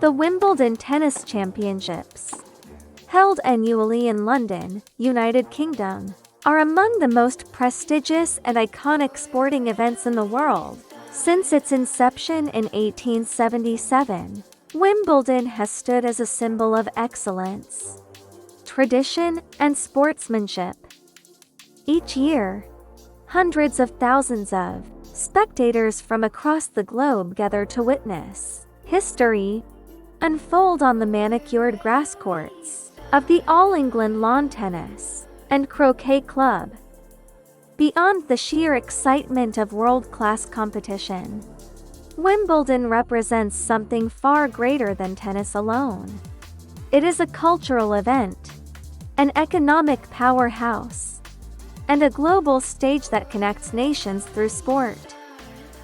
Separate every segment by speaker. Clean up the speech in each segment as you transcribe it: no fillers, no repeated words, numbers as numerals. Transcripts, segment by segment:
Speaker 1: The Wimbledon Tennis Championships, held annually in London, United Kingdom, are among the most prestigious and iconic sporting events in the world. Since its inception in 1877, Wimbledon has stood as a symbol of excellence, tradition, and sportsmanship. Each year, hundreds of thousands of spectators from across the globe gather to witness history unfold on the manicured grass courts of the All England Lawn Tennis and Croquet Club. Beyond the sheer excitement of world-class competition, Wimbledon represents something far greater than tennis alone. It is a cultural event, an economic powerhouse, and a global stage that connects nations through sport.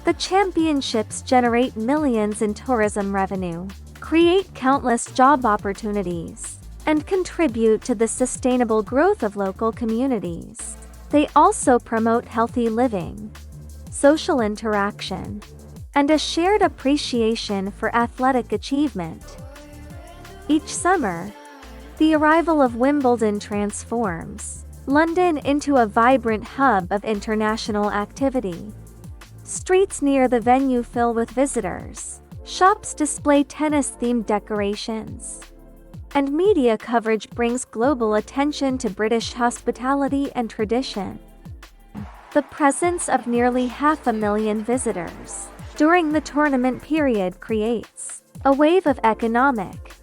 Speaker 1: The championships generate millions in tourism revenue, create countless job opportunities, and contribute to the sustainable growth of local communities. They also promote healthy living, social interaction, and a shared appreciation for athletic achievement. Each summer, the arrival of Wimbledon transforms London into a vibrant hub of international activity. Streets near the venue fill with visitors, shops display tennis-themed decorations, and media coverage brings global attention to British hospitality and tradition. The presence of nearly 500,000 visitors during the tournament period creates a wave of economic,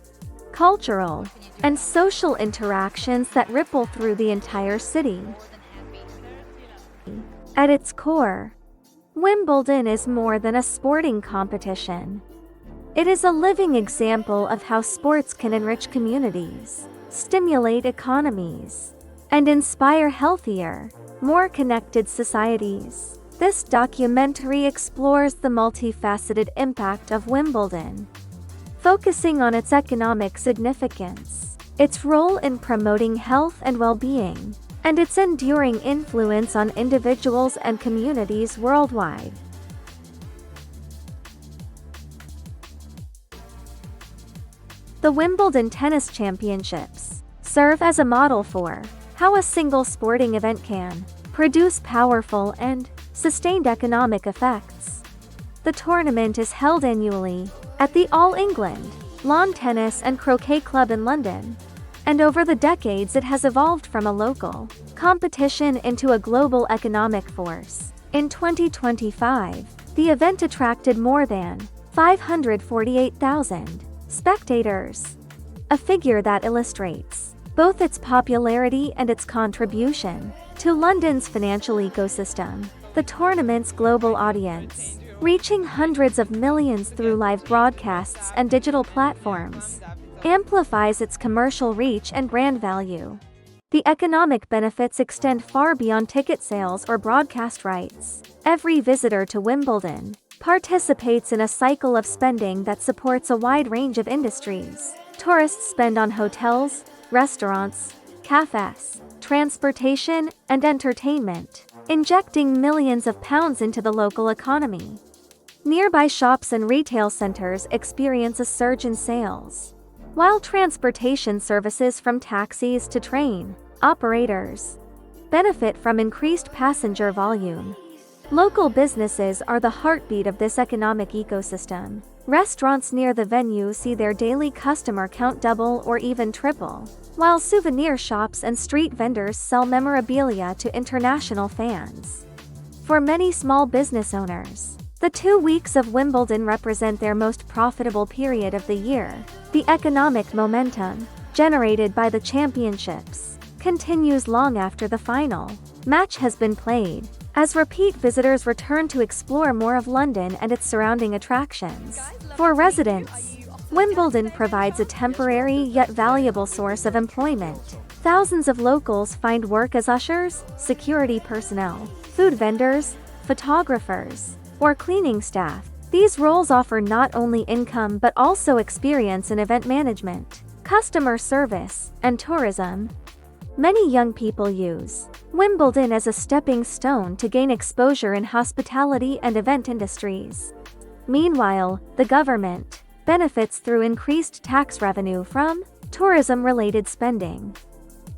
Speaker 1: cultural, and social interactions that ripple through the entire city. At its core, Wimbledon is more than a sporting competition. It is a living example of how sports can enrich communities, stimulate economies, and inspire healthier, more connected societies. This documentary explores the multifaceted impact of Wimbledon, focusing on its economic significance, its role in promoting health and well-being, and its enduring influence on individuals and communities worldwide. The Wimbledon Tennis Championships serve as a model for how a single sporting event can produce powerful and sustained economic effects. The tournament is held annually at the All England Lawn Tennis and Croquet Club in London, and over the decades it has evolved from a local competition into a global economic force. In 2025, the event attracted more than 548,000 spectators, a figure that illustrates both its popularity and its contribution to London's financial ecosystem. The tournament's global audience, reaching hundreds of millions through live broadcasts and digital platforms, amplifies its commercial reach and brand value. The economic benefits extend far beyond ticket sales or broadcast rights. Every visitor to Wimbledon participates in a cycle of spending that supports a wide range of industries. Tourists spend on hotels, restaurants, cafes, transportation, and entertainment, injecting millions of pounds into the local economy. Nearby shops and retail centers experience a surge in sales, while transportation services from taxis to train operators benefit from increased passenger volume. Local businesses are the heartbeat of this economic ecosystem. Restaurants near the venue see their daily customer count double or even triple, while souvenir shops and street vendors sell memorabilia to international fans. For many small business owners, the 2 weeks of Wimbledon represent their most profitable period of the year. The economic momentum generated by the championships continues long after the final match has been played, as repeat visitors return to explore more of London and its surrounding attractions. For residents, Wimbledon provides a temporary yet valuable source of employment. Thousands of locals find work as ushers, security personnel, food vendors, photographers, or cleaning staff. These roles offer not only income but also experience in event management, customer service, and tourism. Many young people use Wimbledon as a stepping stone to gain exposure in hospitality and event industries. Meanwhile, the government benefits through increased tax revenue from tourism-related spending.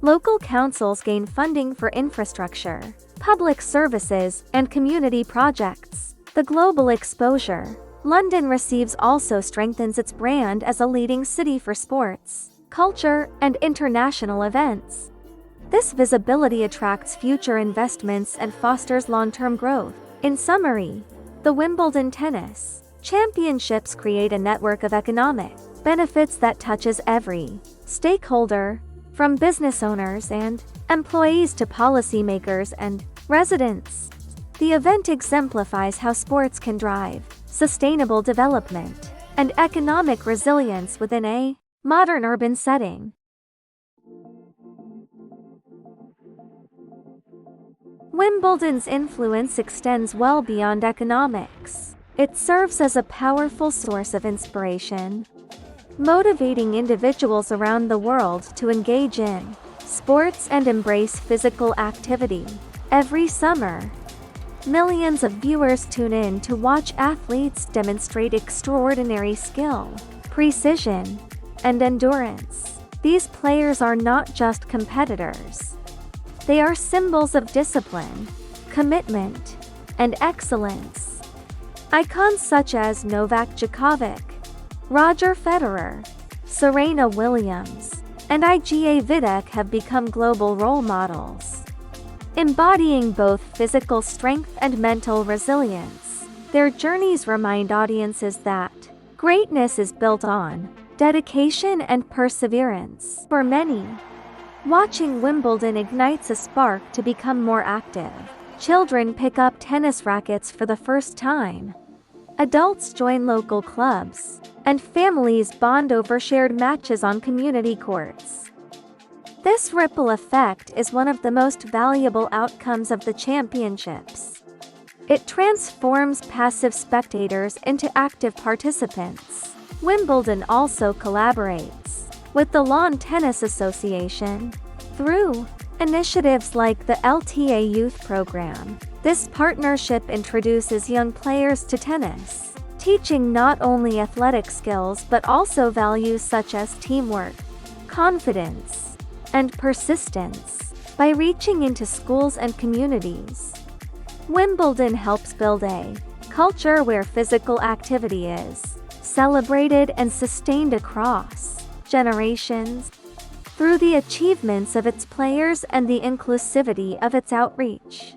Speaker 1: Local councils gain funding for infrastructure, public services, and community projects. The global exposure London receives also strengthens its brand as a leading city for sports, culture, and international events. This visibility attracts future investments and fosters long-term growth. In summary, the Wimbledon Tennis Championships create a network of economic benefits that touches every stakeholder, from business owners and employees to policymakers and residents. The event exemplifies how sports can drive sustainable development and economic resilience within a modern urban setting. Wimbledon's influence extends well beyond economics. It serves as a powerful source of inspiration, motivating individuals around the world to engage in sports and embrace physical activity. Every summer, millions of viewers tune in to watch athletes demonstrate extraordinary skill, precision, and endurance. These players are not just competitors. They are symbols of discipline, commitment, and excellence. Icons such as Novak Djokovic, Roger Federer, Serena Williams, and Iga Videk have become global role models, embodying both physical strength and mental resilience. Their journeys remind audiences that greatness is built on dedication and perseverance. For many, watching Wimbledon ignites a spark to become more active. Children pick up tennis rackets for the first time. Adults join local clubs, and families bond over shared matches on community courts. This ripple effect is one of the most valuable outcomes of the championships. It transforms passive spectators into active participants. Wimbledon also collaborates with the Lawn Tennis Association through initiatives like the LTA Youth Program. This partnership introduces young players to tennis, teaching not only athletic skills but also values such as teamwork, confidence, and persistence. By reaching into schools and communities, Wimbledon helps build a culture where physical activity is celebrated and sustained across generations. Through the achievements of its players and the inclusivity of its outreach,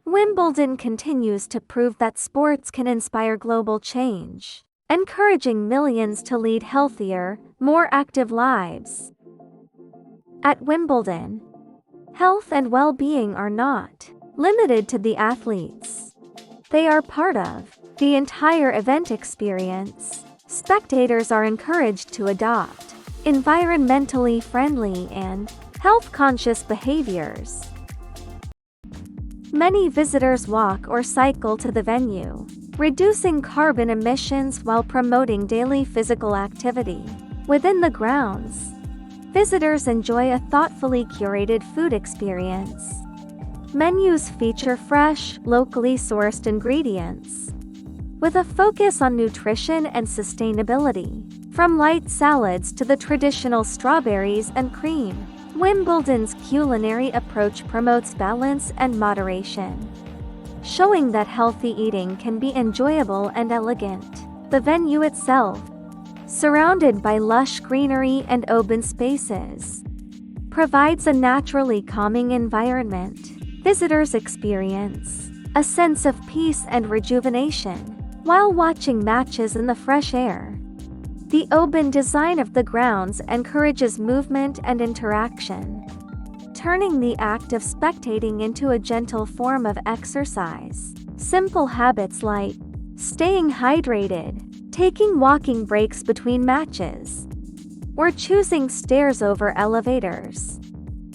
Speaker 1: Wimbledon continues to prove that sports can inspire global change, encouraging millions to lead healthier, more active lives. At Wimbledon, health and well-being are not limited to the athletes. They are part of the entire event experience. Spectators are encouraged to adopt environmentally friendly and health-conscious behaviors. Many visitors walk or cycle to the venue, reducing carbon emissions while promoting daily physical activity. Within the grounds, visitors enjoy a thoughtfully curated food experience. Menus feature fresh, locally sourced ingredients, with a focus on nutrition and sustainability. From light salads to the traditional strawberries and cream, Wimbledon's culinary approach promotes balance and moderation, showing that healthy eating can be enjoyable and elegant. The venue itself, surrounded by lush greenery and open spaces, provides a naturally calming environment. Visitors experience a sense of peace and rejuvenation while watching matches in the fresh air. The open design of the grounds encourages movement and interaction, turning the act of spectating into a gentle form of exercise. Simple habits like staying hydrated, taking walking breaks between matches, or choosing stairs over elevators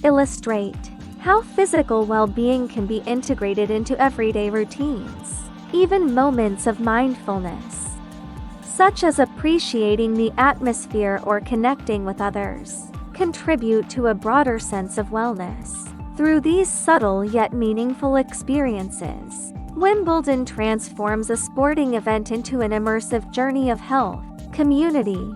Speaker 1: illustrate how physical well-being can be integrated into everyday routines. Even moments of mindfulness, such as appreciating the atmosphere or connecting with others, contribute to a broader sense of wellness. Through these subtle yet meaningful experiences, Wimbledon transforms a sporting event into an immersive journey of health, community,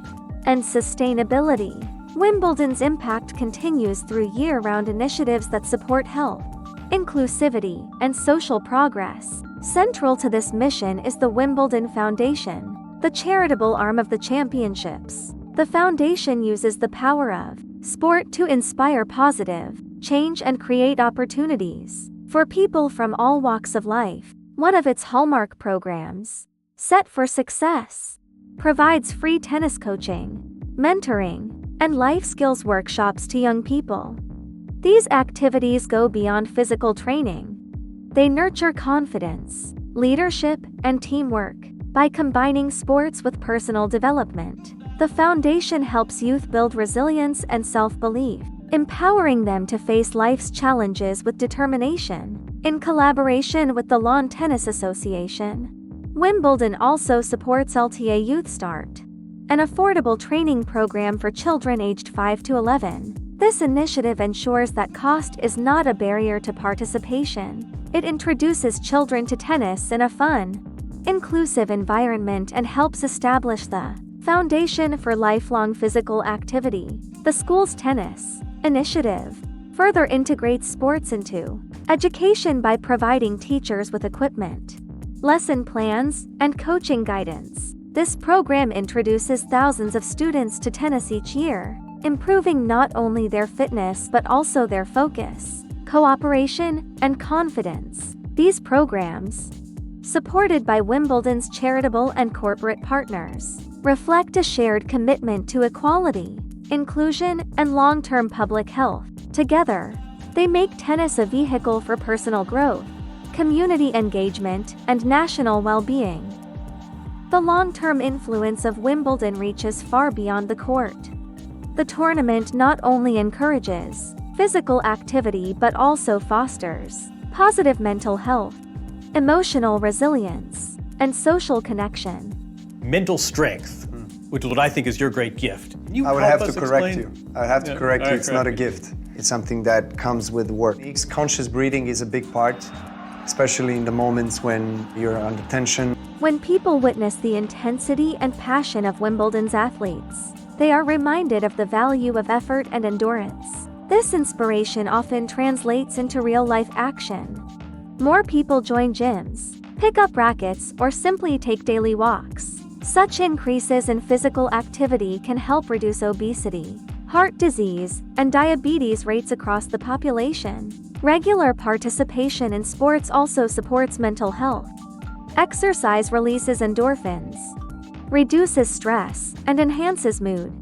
Speaker 1: and sustainability. Wimbledon's impact continues through year-round initiatives that support health, inclusivity, and social progress. Central to this mission is the Wimbledon Foundation, the charitable arm of the championships. The foundation uses the power of sport to inspire positive change and create opportunities for people from all walks of life. One of its hallmark programs, Set for Success, provides free tennis coaching, mentoring, and life skills workshops to young people. These activities go beyond physical training. They nurture confidence, leadership, and teamwork. By combining sports with personal development, the foundation helps youth build resilience and self-belief, empowering them to face life's challenges with determination. In collaboration with the Lawn Tennis Association, Wimbledon also supports LTA Youth Start, an affordable training program for children aged 5 to 11. This initiative ensures that cost is not a barrier to participation. It introduces children to tennis in a fun, inclusive environment and helps establish the foundation for lifelong physical activity. The school's tennis initiative further integrates sports into education by providing teachers with equipment, lesson plans, and coaching guidance. This program introduces thousands of students to tennis each year, improving not only their fitness but also their focus, cooperation, and confidence. These programs, supported by Wimbledon's charitable and corporate partners, reflect a shared commitment to equality, inclusion, and long-term public health. Together, they make tennis a vehicle for personal growth, community engagement, and national well-being. The long-term influence of Wimbledon reaches far beyond the court. The tournament not only encourages physical activity but also fosters positive mental health, emotional resilience, and social connection.
Speaker 2: Mental strength, which is what I think is your great gift.
Speaker 3: I would have to correct you. I have to correct you. It's not a gift. It's something that comes with work. Conscious breathing is a big part, especially in the moments when you're under tension.
Speaker 1: When people witness the intensity and passion of Wimbledon's athletes, they are reminded of the value of effort and endurance. This inspiration often translates into real-life action. More people join gyms, pick up rackets, or simply take daily walks. Such increases in physical activity can help reduce obesity, heart disease, and diabetes rates across the population. Regular participation in sports also supports mental health. Exercise releases endorphins, reduces stress, and enhances mood.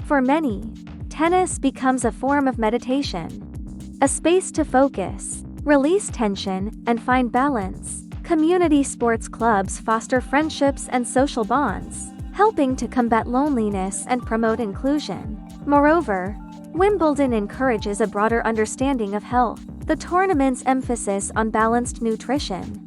Speaker 1: For many, tennis becomes a form of meditation, a space to focus, release tension, and find balance. Community sports clubs foster friendships and social bonds, helping to combat loneliness and promote inclusion. Moreover, Wimbledon encourages a broader understanding of health. The tournament's emphasis on balanced nutrition,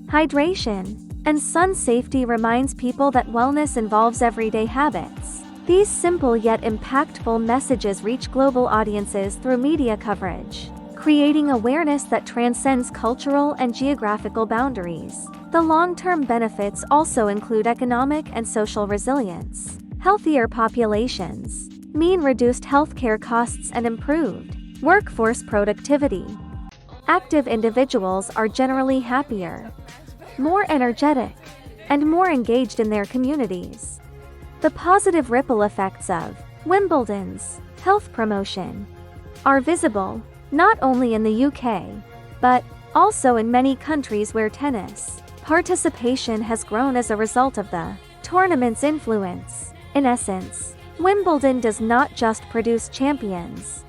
Speaker 1: hydration, and sun safety reminds people that wellness involves everyday habits. These simple yet impactful messages reach global audiences through media coverage, creating awareness that transcends cultural and geographical boundaries. The long-term benefits also include economic and social resilience. Healthier populations mean reduced healthcare costs and improved workforce productivity. Active individuals are generally happier, more energetic, and more engaged in their communities. The positive ripple effects of Wimbledon's health promotion are visible not only in the UK, but also in many countries where tennis participation has grown as a result of the tournament's influence. In essence, Wimbledon does not just produce champions.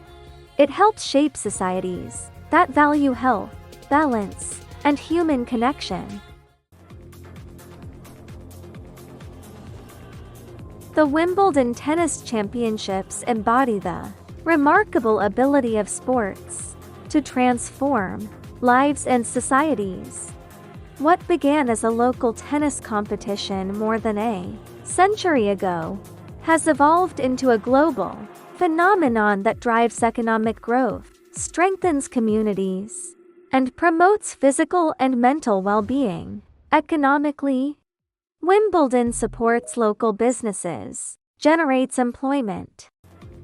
Speaker 1: It helps shape societies that value health, balance, and human connection. The Wimbledon Tennis Championships embody the remarkable ability of sports to transform lives and societies. What began as a local tennis competition more than a century ago has evolved into a global phenomenon that drives economic growth, strengthens communities, and promotes physical and mental well-being. Economically, Wimbledon supports local businesses, generates employment,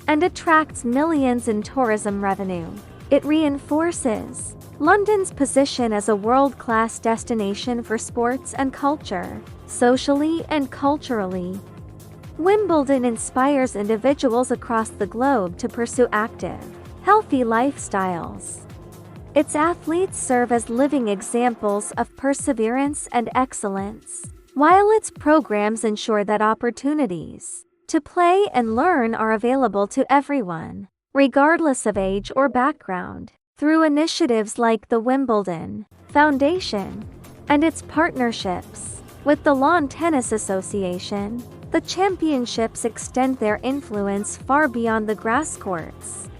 Speaker 1: and attracts millions in tourism revenue. It reinforces London's position as a world-class destination for sports and culture, socially and culturally. Wimbledon inspires individuals across the globe to pursue active, healthy lifestyles. Its athletes serve as living examples of perseverance and excellence, while its programs ensure that opportunities to play and learn are available to everyone, regardless of age or background. Through initiatives like the Wimbledon Foundation and its partnerships with the Lawn Tennis Association, the championships extend their influence far beyond the grass courts.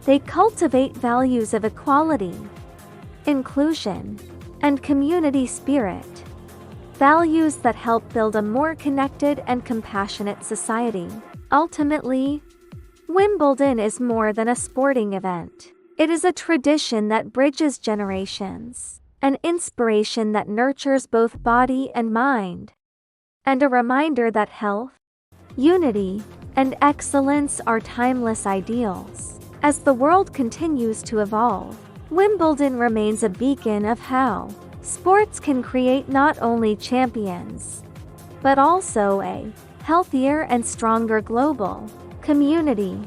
Speaker 1: They cultivate values of equality, inclusion, and community spirit, values that help build a more connected and compassionate society. Ultimately, Wimbledon is more than a sporting event. It is a tradition that bridges generations, an inspiration that nurtures both body and mind, and a reminder that health, unity, and excellence are timeless ideals. As the world continues to evolve, Wimbledon remains a beacon of how sports can create not only champions, but also a healthier and stronger global community.